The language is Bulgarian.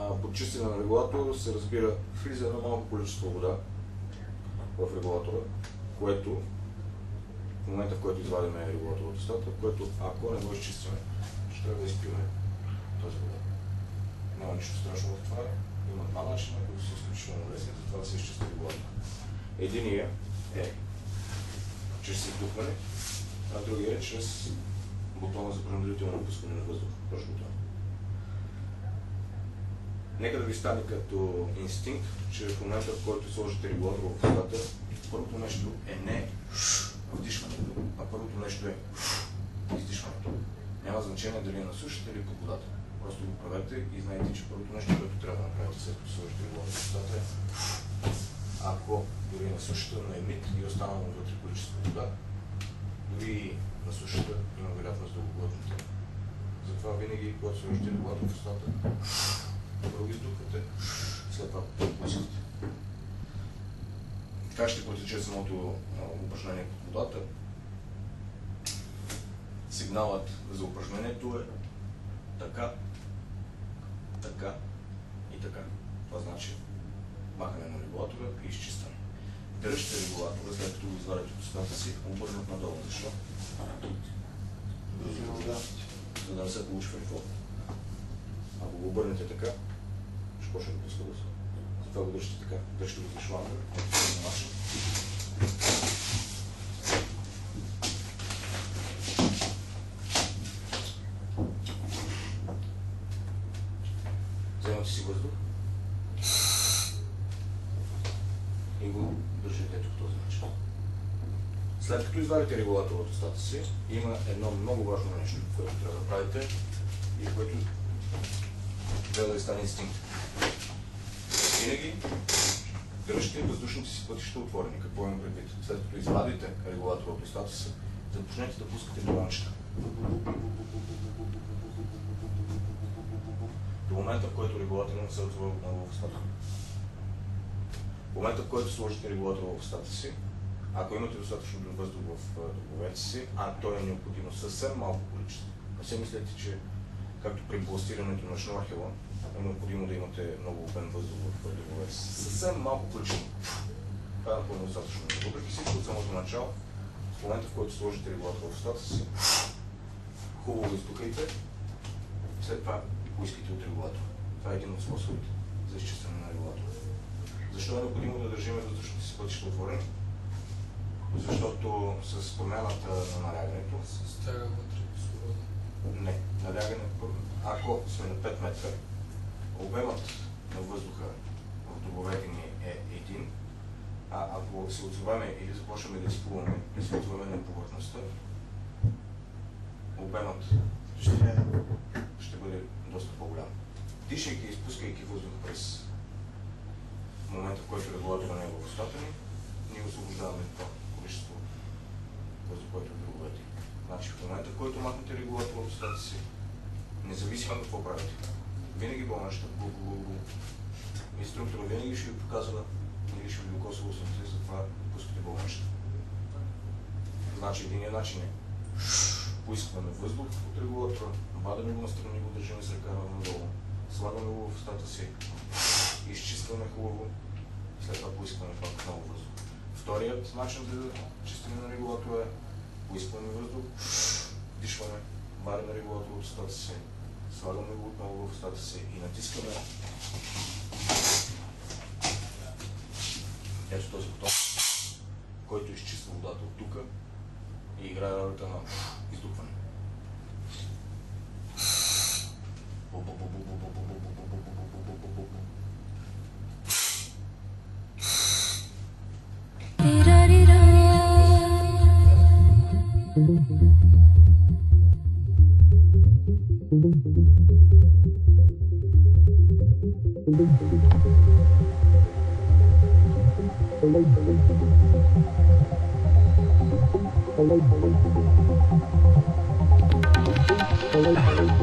Под чистене на регулатора се разбира влиза едно малко количество вода в регулатора, което в момента, в който извадим регулатора от устата, което ако не го изчистиме, ще трябва да изпиме този вода. Няма нищо страшно в това. Има два начина, които са изключително лесни, за това да се изчисти регулатор. Единия е чрез издухване, а другия е чрез бутона за принудително пускане на въздух. Точно това. Нека да ви стане като инстинкт, че в момента, в който сложите регулатор в устата, първото нещо е не вдишването, а първото нещо е издишването. Няма значение дали е на сушата или под водата. Просто го правете и знаете, че първото нещо, което трябва да направите след като сложите регулатор в устата е ако дори на сушата, на емит и останало вътре количество вода, дори на сушата има вероятност да го глътнете. Затова винаги, когато сложите регулатор в устата, първо издухвате, след това пускате. Как ще протече самото упражнение под водата? Сигналът за упражнението е така, така и така. Това значи махане на регулатора и изчистване. Държите регулатора, след като го извадите от устата си, обърнат надолу. Защо? За да не се получи фрифол. Ако го обърнете така, ще почне да пуска въздух. Затова го държите така. Държите го за шланга, вземате си въздух и го държите ето по този начин. След като извадите регулатора от устата си, има едно много важно нещо, което трябва да правите и което трябва да ви стане инстинкт. Винаги дръжте въздушните си пътища отворени. Какво имам предвид? След като извадите регулатора от устата си, започнете да пускате балончета. До момента, в който регулатора не се отвори отново в устата. В момента, в който сложите регулатора в устата си, ако имате достатъчно въздух в дробовете си, а то е необходимо съвсем малко количество. Не се мислете, че както при пластирането на шнорхела е необходимо да имате много обем въздух в дробовете си. Съвсем малко количество. Това е напълно достатъчно. Въпреки всичко от самото начало, в момента, в който сложите регулатора в устата си, хубаво издухайте, след това поискайте от регулатора. Това е един от способите за изчистване на регулатора. Защо е необходимо да държим въздушните си пътища отворени? Защото с промяната на налягането се стяга вътре кислорода. Не, налягането, ако сме на 5 метра, обемът на въздуха в дробовете ни е 1, а ако се отзоваме или започваме да изплуваме, да се отзоваме на повърхността, обемът ще бъде доста по-голям. Дишайки и изпускайки въздух през момента, в който регулатора не е в устата ни, ние освобождаваме това количество въздух, който е в дробовете. Значи в момента, в който махнете регулатора от устата си, независимо какво правите, винаги болнащата инструктора винаги ще ви показва или ще ви докосва устата си, затова пускате болнащата. Значи единият начин е поискваме въздух от регулатора, бадаме го настрани, го държим с ръка надолу, слагаме го в устата си, изчистваме хубаво, след това поискваме пак отново въздух. Вторият начин за чистене на регулатора е поискваме въздух, дишваме, вадим регулатора от устата си, слагаме го отново в устата си и натискаме ето този бутон, който изчиства водата от тук и играе ролята на издухване. Hello.